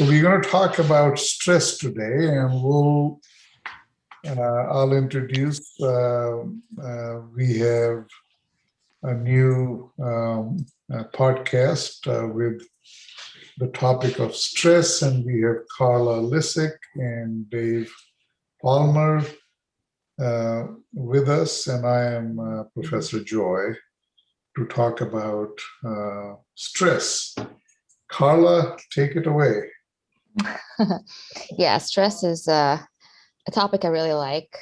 So we're going to talk about stress today, and I'll introduce. We have a new podcast with the topic of stress, and we have Karla Ilicic and Dave Palmer with us, and I am Professor Joy to talk about stress. Karla, take it away. Yeah, stress is a topic I really like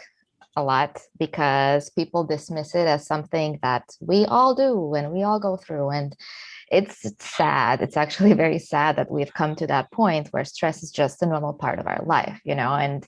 a lot because people dismiss it as something that we all do and we all go through. And it's sad. It's actually very sad that we've come to that point where stress is just a normal part of our life, and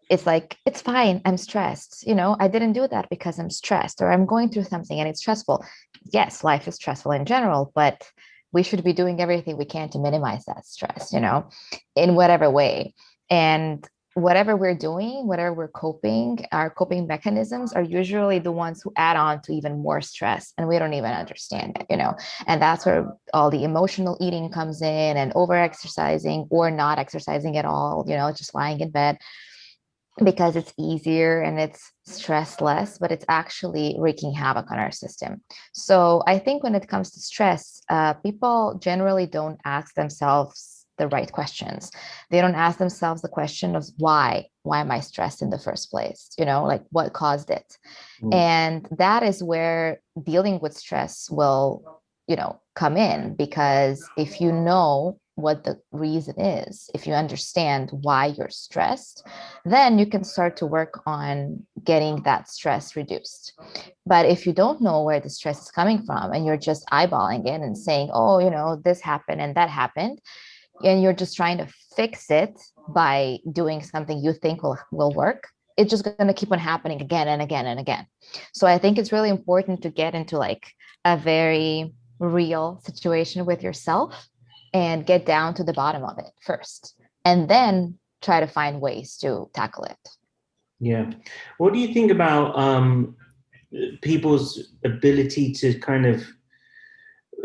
it's like, it's fine. I'm stressed. I didn't do that because I'm stressed or I'm going through something and it's stressful. Yes, life is stressful in general, but we should be doing everything we can to minimize that stress, in whatever way. And whatever we're doing, whatever we're coping, our coping mechanisms are usually the ones who add on to even more stress. And we don't even understand it. And that's where all the emotional eating comes in and over exercising or not exercising at all, just lying in bed because it's easier and it's stress less, but it's actually wreaking havoc on our system. So I think when it comes to stress, people generally don't ask themselves the right questions. They don't ask themselves the question of why am I stressed in the first place? Like what caused it? And that is where dealing with stress will, come in, because if you know what the reason is, if you understand why you're stressed, then you can start to work on getting that stress reduced. But if you don't know where the stress is coming from and you're just eyeballing it and saying, oh, this happened and that happened, and you're just trying to fix it by doing something you think will work, it's just going to keep on happening again and again and again. So I think it's really important to get into like a very real situation with yourself and get down to the bottom of it first, and then try to find ways to tackle it. Yeah. What do you think about people's ability to kind of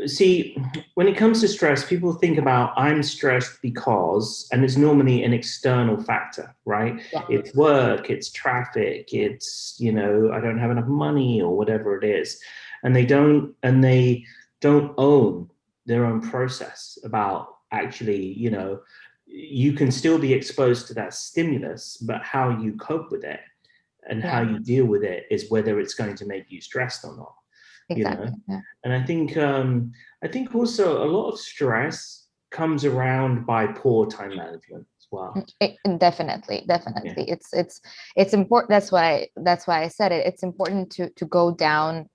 see, when it comes to stress, people think about I'm stressed because, and it's normally an external factor, right? Yeah. It's work, it's traffic, it's, I don't have enough money or whatever it is. And they don't own their own process about actually, you can still be exposed to that stimulus, but how you cope with it and how you deal with it is whether it's going to make you stressed or not. Exactly. Yeah. And I think also a lot of stress comes around by poor time management as well. Definitely. Yeah. It's important. That's why I said it. It's important to go down,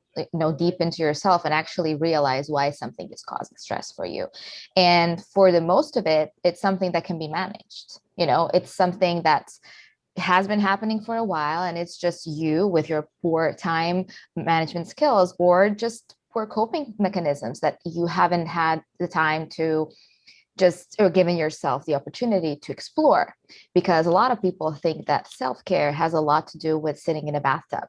deep into yourself and actually realize why something is causing stress for you. And for the most of it, it's something that can be managed. It's something that's has been happening for a while, and it's just you with your poor time management skills or just poor coping mechanisms that you haven't had the time to just, or given yourself the opportunity to explore. Because a lot of people think that self-care has a lot to do with sitting in a bathtub,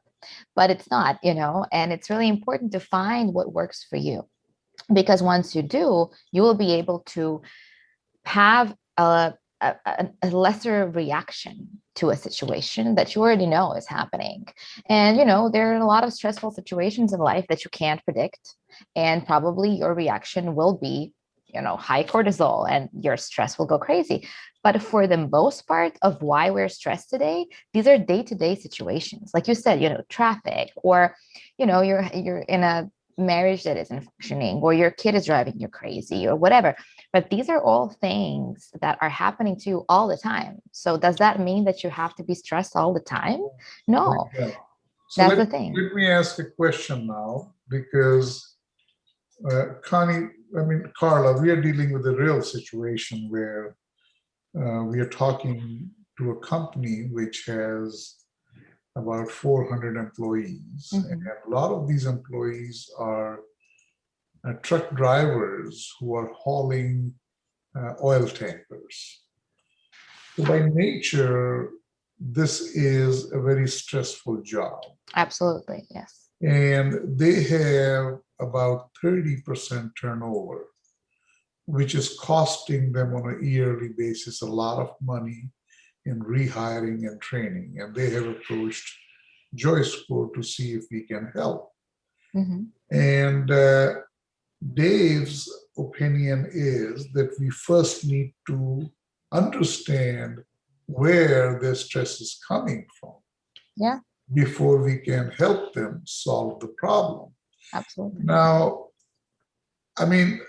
but it's not, and it's really important to find what works for you, because once you do, you will be able to have a lesser reaction to a situation that you already know is happening. And, there are a lot of stressful situations in life that you can't predict. And probably your reaction will be, high cortisol, and your stress will go crazy. But for the most part of why we're stressed today, these are day-to-day situations. Like you said, traffic, or, you're in a marriage that isn't functioning, or your kid is driving you crazy, or whatever. But these are all things that are happening to you all the time. So does that mean that you have to be stressed all the time? No. Yeah. So that's the thing. Let me ask a question now, because Karla, we are dealing with a real situation where we are talking to a company which has about 400 employees. Mm-hmm. And a lot of these employees are truck drivers who are hauling oil tankers. So by nature, this is a very stressful job. Absolutely, yes. And they have about 30% turnover. which is costing them on a yearly basis a lot of money in rehiring and training. And they have approached JoyScore to see if we can help. Mhm. And Dave's opinion is that we first need to understand where their stress is coming from Yeah, before we can help them solve the problem. absolutely. Now, I mean,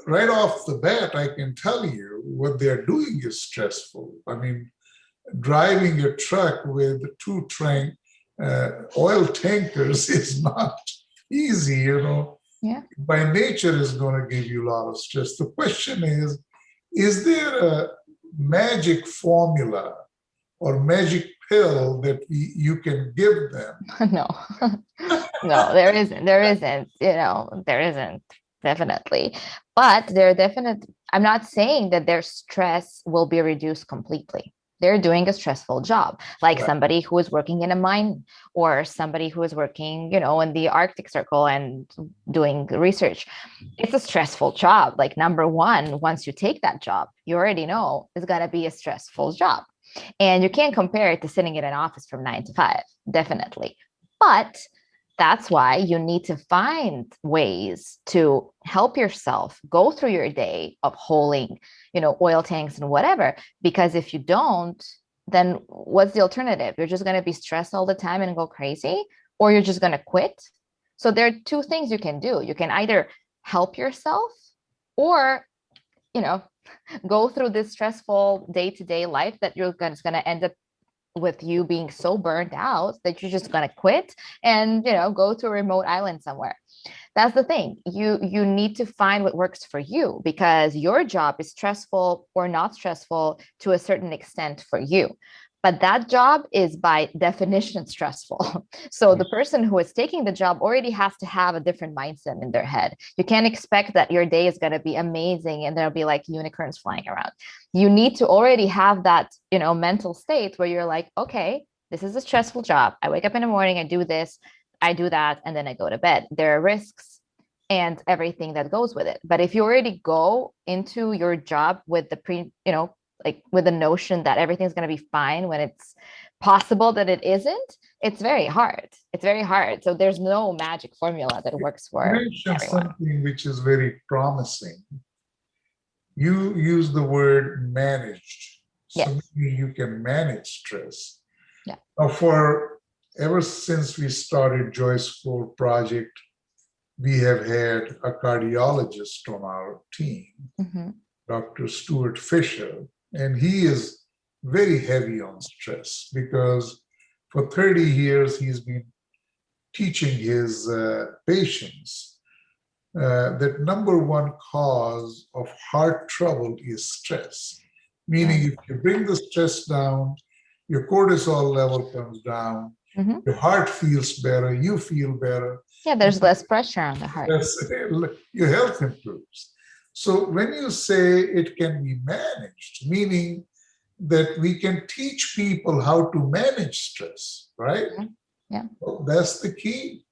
right off the bat, I can tell you what they're doing is stressful. I mean, driving a truck with two oil tankers is not easy, you know. Yeah. By nature is going to give you a lot of stress. The question is there a magic formula or magic pill that you can give them? No, no, there isn't. There isn't. There isn't, definitely. But I'm not saying that their stress will be reduced completely. They're doing a stressful job, like Right. somebody who is working in a mine or somebody who is working, in the Arctic Circle and doing research. It's a stressful job. Like, number one, once you take that job, you already know it's going to be a stressful job. And you can't compare it to sitting in an office from 9 to 5, definitely. But that's why you need to find ways to help yourself go through your day of hauling, oil tanks and whatever. Because if you don't, then what's the alternative? You're just going to be stressed all the time and go crazy, or you're just going to quit. So there are two things you can do. You can either help yourself or, you know, go through this stressful day-to-day life that you're going to end up with you being so burnt out that you're just going to quit and go to a remote island somewhere. That's the thing. You need to find what works for you, because your job is stressful or not stressful to a certain extent for you. But that job is by definition stressful. So the person who is taking the job already has to have a different mindset in their head. You can't expect that your day is going to be amazing and there'll be like unicorns flying around. You need to already have that, mental state where you're like, okay, this is a stressful job. I wake up in the morning, I do this, I do that, and then I go to bed. There are risks and everything that goes with it. But if you already go into your job with like with the notion that everything's going to be fine when it's possible that it isn't, it's very hard. It's very hard. So there's no magic formula that works You for mentioned everyone. something which is very promising. You use the word managed. So Yes. maybe you can manage stress. Yeah. Now, ever since we started JoyScore project, we have had a cardiologist on our team, Mm-hmm. Dr. Stuart Fisher, and he is very heavy on stress because for 30 years he's been teaching his patients that number one cause of heart trouble is stress. Meaning, if you bring the stress down, your cortisol level comes down, Mm-hmm. your heart feels better, you feel better. Yeah, there's less pressure on the heart. Your health improves. So when you say it can be managed, meaning that we can teach people how to manage stress, right? Yeah. Well, that's the key.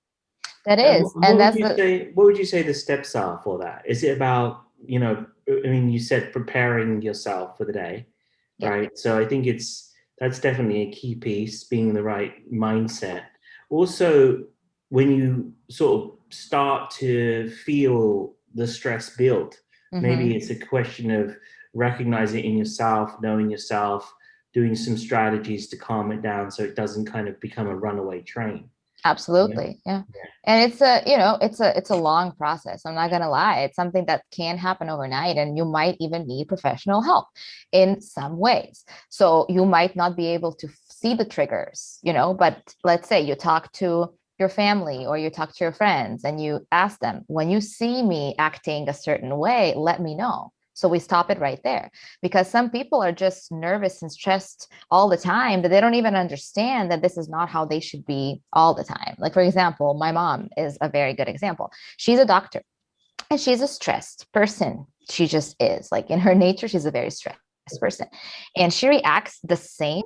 That And is. And that's what would you say the steps are for that? Is it about, I mean, you said preparing yourself for the day, Yeah. right? So I think that's definitely a key piece, being in the right mindset. Also, when you sort of start to feel the stress build, maybe it's a question of recognizing it in yourself, knowing yourself, doing some strategies to calm it down so it doesn't kind of become a runaway train. Absolutely. Yeah. And it's a long process. I'm not going to lie. It's something that can happen overnight, and you might even need professional help in some ways. So you might not be able to see the triggers, but let's say you talk to your family or you talk to your friends and you ask them, when you see me acting a certain way, let me know. So we stop it right there, because some people are just nervous and stressed all the time that they don't even understand that this is not how they should be all the time. Like, for example, my mom is a very good example. She's a doctor and she's a stressed person. She just is, like, in her nature, she's a very stressed person. And she reacts the same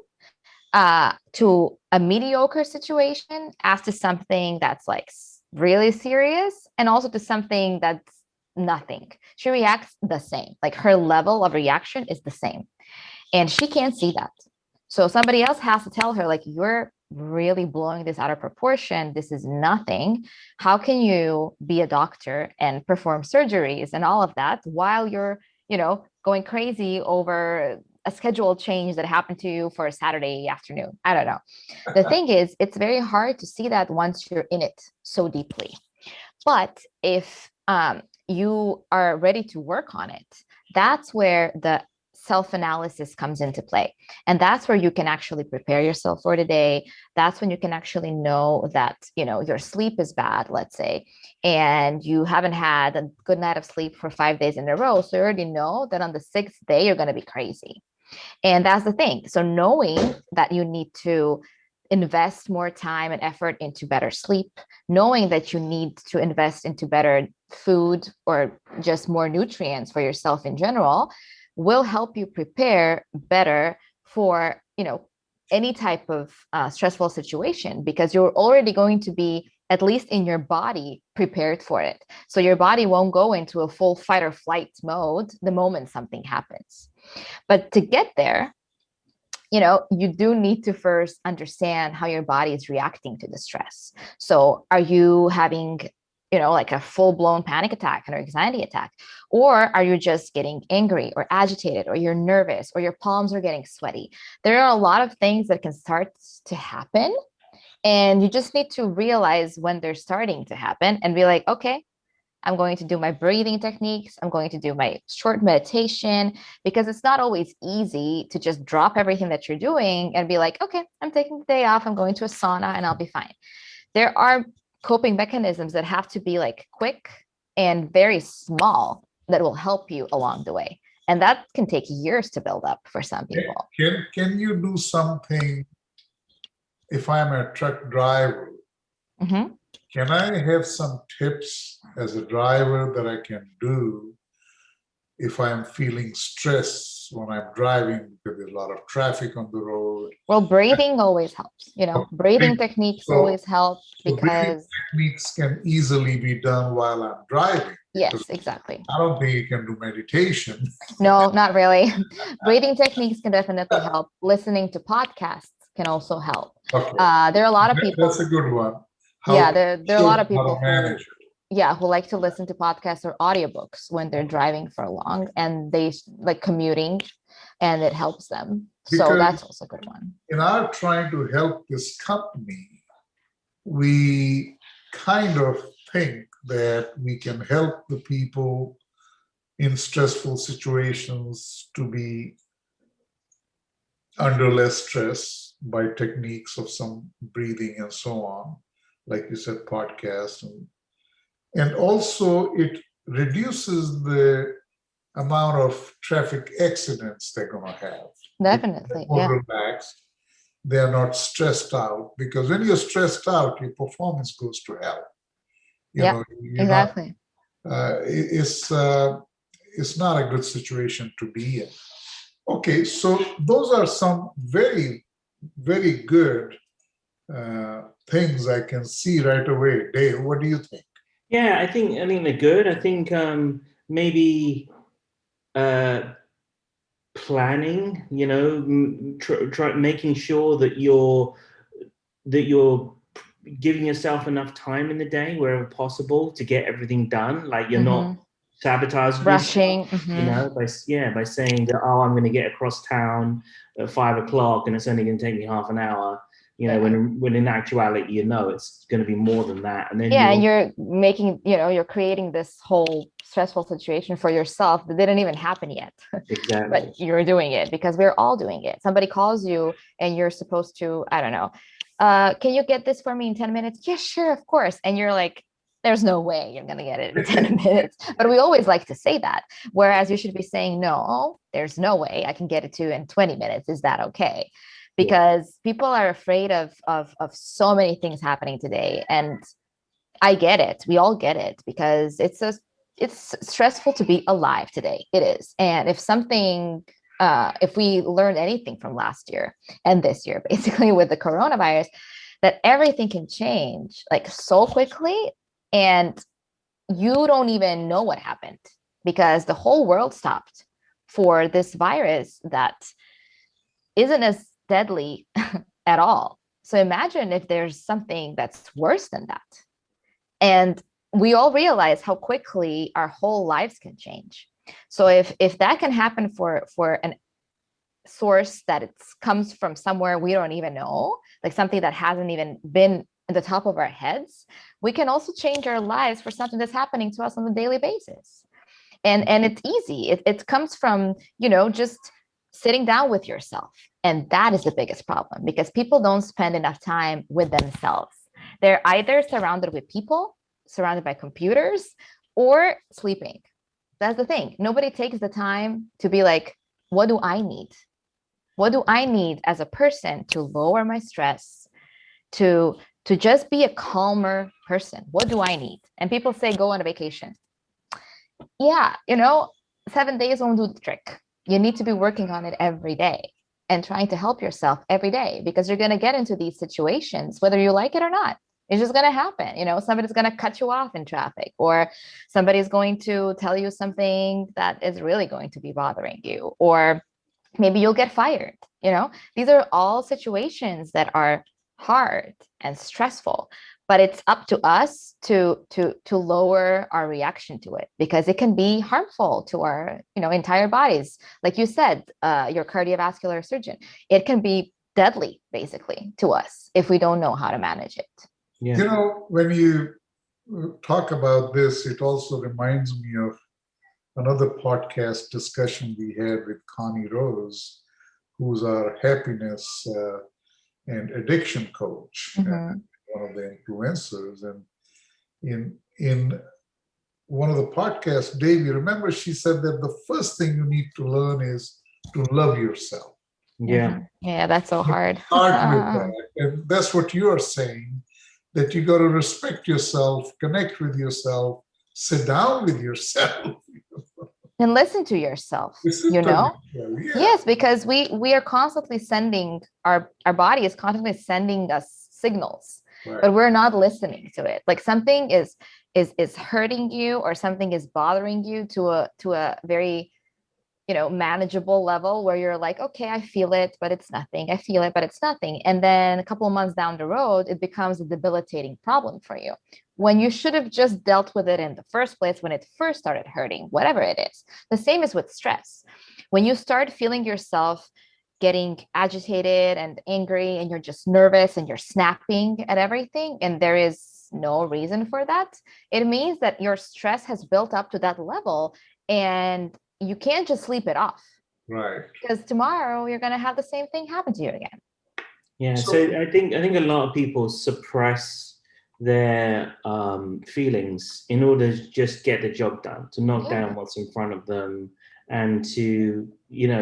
to a mediocre situation as to something that's like really serious, and also to something that's nothing. She reacts the same. Like her level of reaction is the same. And she can't see that. So somebody else has to tell her, like, you're really blowing this out of proportion. This is nothing. How can you be a doctor and perform surgeries and all of that while you're, going crazy over a schedule change that happened to you for a Saturday afternoon? I don't know. The thing is, it's very hard to see that once you're in it so deeply. But if you are ready to work on it, that's where the self-analysis comes into play. And that's where you can actually prepare yourself for the day. That's when you can actually know that, your sleep is bad, let's say, and you haven't had a good night of sleep for 5 days in a row. So you already know that on the sixth day, you're going to be crazy. And that's the thing. So knowing that you need to invest more time and effort into better sleep, knowing that you need to invest into better food or just more nutrients for yourself in general, will help you prepare better for, any type of stressful situation, because you're already going to be, at least in your body, prepared for it. So your body won't go into a full fight or flight mode the moment something happens. But to get there, you do need to first understand how your body is reacting to the stress. So are you having, like a full-blown panic attack or anxiety attack? Or are you just getting angry or agitated, or you're nervous, or your palms are getting sweaty? There are a lot of things that can start to happen. And you just need to realize when they're starting to happen and be like, okay, I'm going to do my breathing techniques. I'm going to do my short meditation, because it's not always easy to just drop everything that you're doing and be like, okay, I'm taking the day off. I'm going to a sauna and I'll be fine. There are coping mechanisms that have to be like quick and very small that will help you along the way. And that can take years to build up for some people. Can you do something if I'm a truck driver? Mm-hmm. Can I have some tips as a driver that I can do if I'm feeling stress when I'm driving because there's a lot of traffic on the road? Well, breathing always helps. Breathing techniques So- always help So breathing because, techniques can easily be done while I'm driving. yes, exactly. I don't think you can do meditation. No, not really. Breathing techniques can definitely help. Listening to podcasts can also help. Okay, There are a lot of people. that's a good one. There are a lot of How people to manage it. who like to listen to podcasts or audiobooks when they're driving for long and they like commuting, and it helps them. So Because- that's also a good one. In our trying to help this company, we kind of think that we can help the people in stressful situations to be under less stress by techniques of some breathing and so on, like you said, podcast. And also it reduces the amount of traffic accidents they're going to have. Definitely. They're more Yeah. relaxed. They're not stressed out, because when you're stressed out, your performance goes to hell. Yeah, You're exactly. Not, it's not a good situation to be in. Okay, so those are some very, very good things I can see right away. Dave, what do you think? Yeah, I think they're good. I think maybe planning, making sure that you're giving yourself enough time in the day wherever possible to get everything done. Like you're not sabotaging Rushing. yourself, by saying that, oh, I'm going to get across town at 5:00 and it's only going to take me half an hour. When in actuality, it's going to be more than that. And then you're making, you're creating this whole stressful situation for yourself that didn't even happen yet. Exactly. But you're doing it because we're all doing it. Somebody calls you and you're supposed to, I don't know, can you get this for me in 10 minutes? Yeah, sure, of course. And you're like, there's no way you're going to get it in 10 minutes. But we always like to say that. Whereas you should be saying, no, there's no way I can get it to you in 20 minutes. Is that okay? Because people are afraid of so many things happening today. And I get it. We all get it, because it's stressful to be alive today. It is. And if we learned anything from last year and this year, basically with the coronavirus, that everything can change like so quickly. And you don't even know what happened because the whole world stopped for this virus that isn't as deadly at all. So imagine if there's something that's worse than that. And we all realize how quickly our whole lives can change. So if that can happen for an source that it comes from somewhere we don't even know, like something that hasn't even been in the top of our heads, we can also change our lives for something that's happening to us on a daily basis. And it's easy. It comes from, just sitting down with yourself. And that is the biggest problem because people don't spend enough time with themselves. They're either surrounded with people, surrounded by computers, or sleeping. That's the thing. Nobody takes the time to be like, what do I need? What do I need as a person to lower my stress, to just be a calmer person? What do I need? And people say, go on a vacation. Yeah, 7 days won't do the trick. You need to be working on it every day and trying to help yourself every day because you're going to get into these situations, whether you like it or not. It's just going to happen. Somebody's going to cut you off in traffic, or somebody's going to tell you something that is really going to be bothering you, or maybe you'll get fired. These are all situations that are hard and stressful, but it's up to us to lower our reaction to it because it can be harmful to our entire bodies. Like you said, your cardiovascular surgeon, it can be deadly basically to us if we don't know how to manage it. Yeah. When you talk about this, it also reminds me of another podcast discussion we had with Connie Rose, who's our happiness and addiction coach, and one of the influencers. And in one of the podcasts, Dave, you remember she said that the first thing you need to learn is to love yourself. Yeah. Yeah, that's so hard. Start with that. And that's what you're saying, that you got to respect yourself, connect with yourself, sit down with yourself. And listen to yourself, Yes, because we are constantly sending our body is constantly sending us signals, Right. but we're not listening to it. Like something is hurting you or something is bothering you to a very manageable level where you're like, okay, I feel it, but it's nothing. I feel it, but it's nothing. And then a couple of months down the road, it becomes a debilitating problem for you when you should have just dealt with it in the first place when it first started hurting, whatever it is. The same is with stress. When you start feeling yourself getting agitated and angry and you're just nervous and you're snapping at everything and there is no reason for that, it means that your stress has built up to that level and you can't just sleep it off. Right. Because tomorrow you're going to have the same thing happen to you again. Yeah. So I think a lot of people suppress their feelings in order to just get the job done, to knock down what's in front of them and to,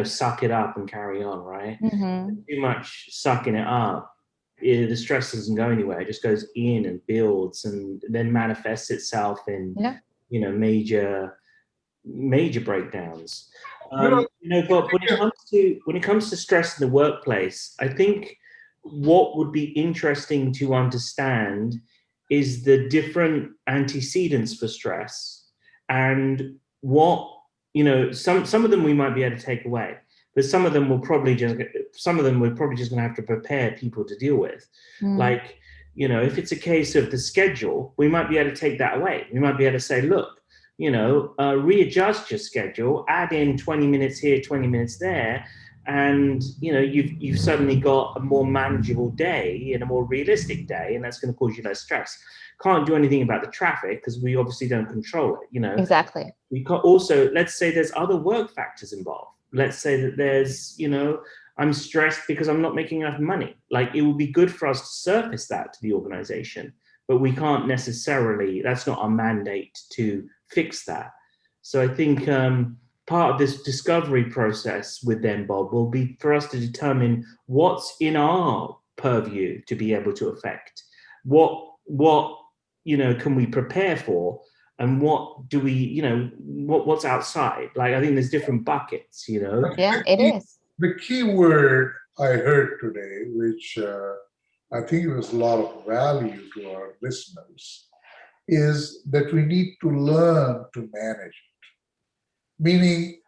suck it up and carry on, right? Too much sucking it up, the stress doesn't go anywhere. It just goes in and builds and then manifests itself in, major breakdowns. But when it comes to stress in the workplace, I think what would be interesting to understand is the different antecedents for stress and what, some of them we might be able to take away, but some of them we're probably just going to have to prepare people to deal with. Like, if it's a case of the schedule, we might be able to take that away. We might be able to say, look, readjust your schedule, add in 20 minutes here, 20 minutes there, and you've suddenly got a more manageable day and a more realistic day, and that's going to cause you less stress. Can't do anything about the traffic because we obviously don't control it. Exactly. We can't also, let's say there's other work factors involved. Let's say that there's, I'm stressed because I'm not making enough money. Like, it would be good for us to surface that to the organization, but we can't necessarily, that's not our mandate to fix that. So I think part of this discovery process with them, Bob, will be for us to determine what's in our purview to be able to affect. What can we prepare for, and what do we, what's outside? Like, I think there's different buckets, Yeah, it is. The key word I heard today, which I think it was a lot of value to our listeners, is that we need to learn to manage it. Meaning,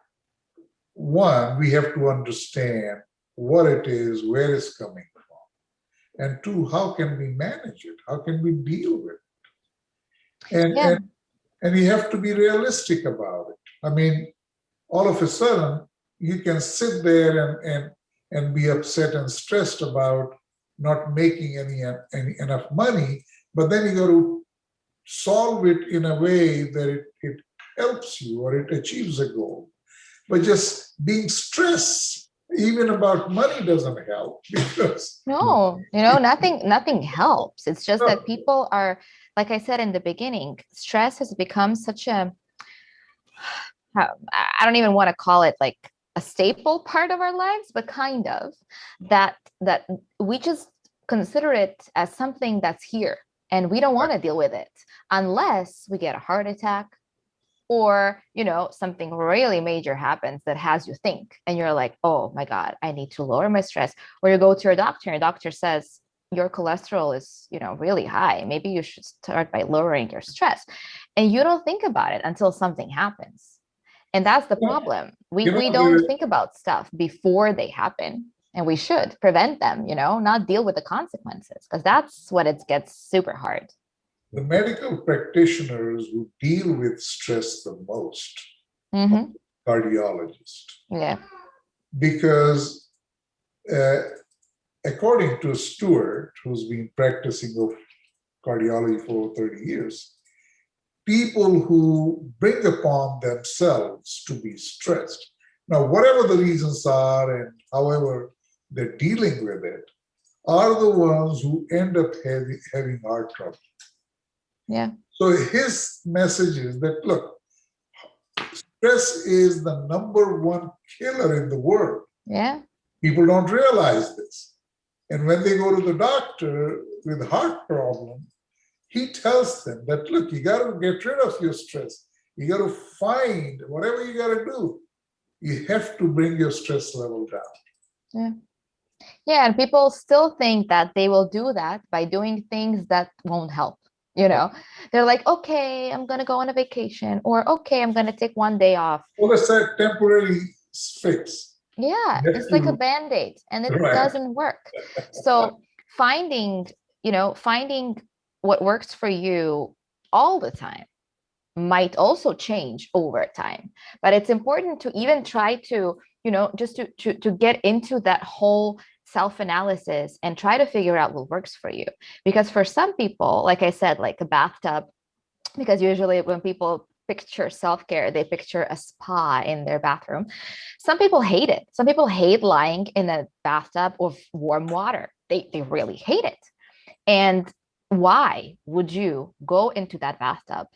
one, we have to understand what it is, where it's coming from. And two, how can we manage it? How can we deal with it? And we have to be realistic about it. I mean, all of a sudden, you can sit there and be upset and stressed about not making any enough money, but then you got to solve it in a way that it helps you or it achieves a goal. But just being stressed, even about money, doesn't help because No, nothing helps. It's just that people are, like I said in the beginning, stress has become such a, I don't even want to call it like a staple part of our lives, but kind of that we just consider it as something that's here and we don't want to deal with it unless we get a heart attack or something really major happens that has you think and you're like, oh my God, I need to lower my stress. Or you go to your doctor says your cholesterol is really high, maybe you should start by lowering your stress, and you don't think about it until something happens. And that's the problem. We don't think about stuff before they happen, and we should prevent them, not deal with the consequences, because that's when it gets super hard. The medical practitioners who deal with stress the most are cardiologists. Yeah. Because according to Stewart, who's been practicing of cardiology for 30 years, people who bring upon themselves to be stressed, now whatever the reasons are and however they're dealing with it, are the ones who end up having heart trouble. Yeah. So his message is that, look, stress is the number one killer in the world. Yeah. People don't realize this. And when they go to the doctor with heart problem, he tells them that, look, you got to get rid of your stress. You got to find whatever you got to do. You have to bring your stress level down. Yeah. Yeah. And people still think that they will do that by doing things that won't help. They're like, okay, I'm going to go on a vacation, or okay, I'm going to take one day off. Well, that's a temporary fix. Yeah, it's like a Band-Aid, and it doesn't work. So finding what works for you all the time might also change over time. But it's important to even try to, just to get into that whole self-analysis and try to figure out what works for you. Because for some people, like I said, like a bathtub, because usually when people picture self-care, they picture a spa in their bathroom. Some people hate it. Some people hate lying in a bathtub of warm water. They really hate it. And why would you go into that bathtub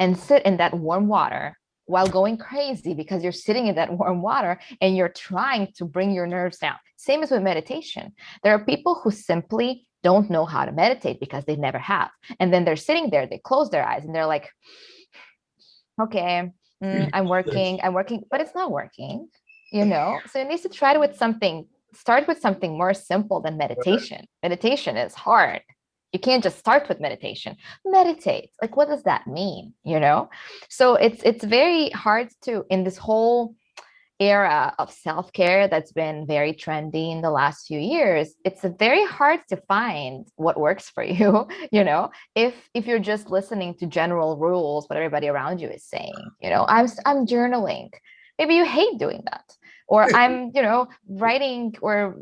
and sit in that warm water while going crazy because you're sitting in that warm water and you're trying to bring your nerves down? Same as with meditation. There are people who simply don't know how to meditate because they never have. And then they're sitting there, they close their eyes and they're like, okay, I'm working, but it's not working, So you need to try start with something more simple than meditation. Meditation is hard. You can't just start with meditation. Meditate. Like, what does that mean? So it's very hard to, in this whole era of self-care that's been very trendy in the last few years, it's very hard to find what works for you, if you're just listening to general rules, what everybody around you is saying. I'm journaling. Maybe you hate doing that. Or I'm, writing or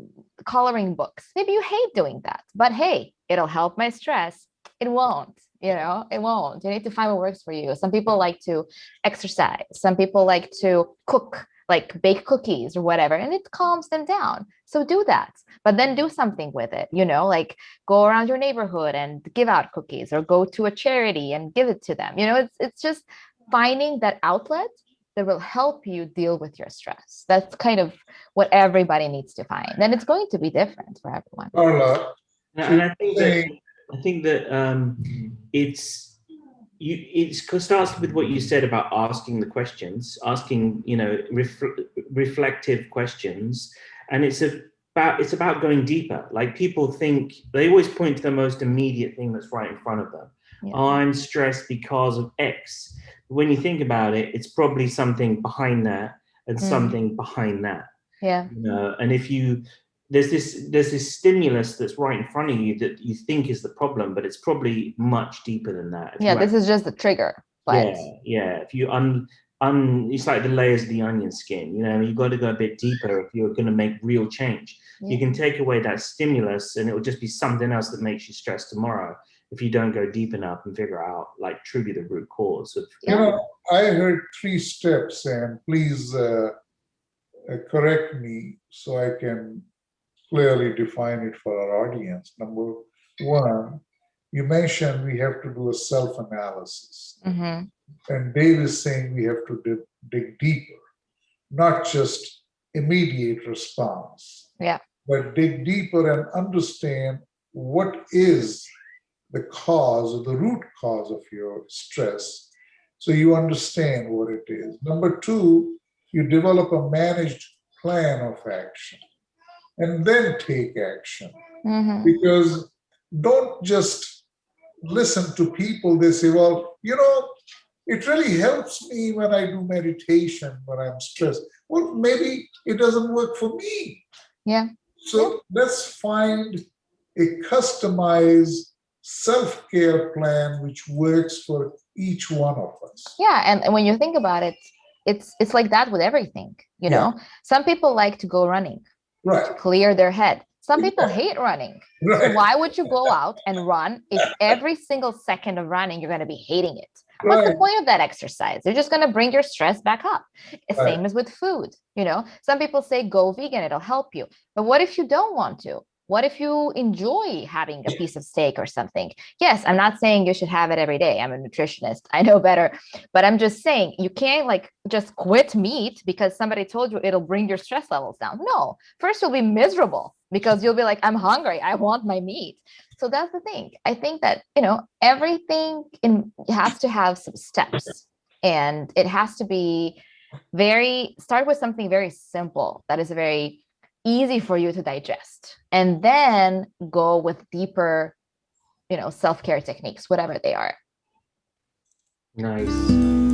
coloring books. Maybe you hate doing that, but hey, it'll help my stress. It won't, it won't. You need to find what works for you. Some people like to exercise. Some people like to cook, like bake cookies or whatever, and it calms them down. So do that, but then do something with it, like go around your neighborhood and give out cookies, or go to a charity and give it to them. It's just finding that outlet that will help you deal with your stress. That's kind of what everybody needs to find. Then it's going to be different for everyone. Karla, and I think that it starts with what you said about asking the questions, asking reflective questions, and it's about going deeper. Like, people think they always point to the most immediate thing that's right in front of them, Yeah. Oh, I'm stressed because of X. When you think about it, it's probably something behind that and something behind that. Yeah. You know, and if you there's this stimulus that's right in front of you that you think is the problem, but it's probably much deeper than that. If Yeah, you this is just the trigger. But yeah. If you it's like the layers of the onion skin. You know, you've got to go a bit deeper if you're going to make real change. You can take away that stimulus, and it will just be something else that makes you stressed tomorrow. If you don't go deep enough and figure out like truly the root cause of. You know, I heard 3 steps, and please correct me so I can clearly define it for our audience. Number 1, you mentioned we have to do a self-analysis. And Dave is saying we have to dig deeper, not just immediate response. Yeah. But dig deeper and understand what is the cause or the root cause of your stress, so you understand what it is. Number 2, you develop a managed plan of action and then take action. Because don't just listen to people. They say, well, you know, it really helps me when I do meditation when I'm stressed. Well, maybe it doesn't work for me. Yeah. So let's find a customized self-care plan which works for each one of us. Yeah. And when you think about it, it's like that with everything, you know. Some people like to go running to clear their head. Some people hate running. So why would you go out and run if every single second of running you're going to be hating it? What's the point of that exercise? You're just going to bring your stress back up. Same as with food. You know, some people say go vegan, it'll help you. But what if you don't want to? What if you enjoy having a piece of steak or something? Yes, I'm not saying you should have it every day. I'm a nutritionist. I know better. But I'm just saying you can't like just quit meat because somebody told you it'll bring your stress levels down. No, first you'll be miserable because you'll be like, I'm hungry. I want my meat. So that's the thing. I think that, you know, everything has to have some steps, and it has to be start with something very simple that is very easy for you to digest, and then go with deeper, you know, self-care techniques, whatever they are. Nice.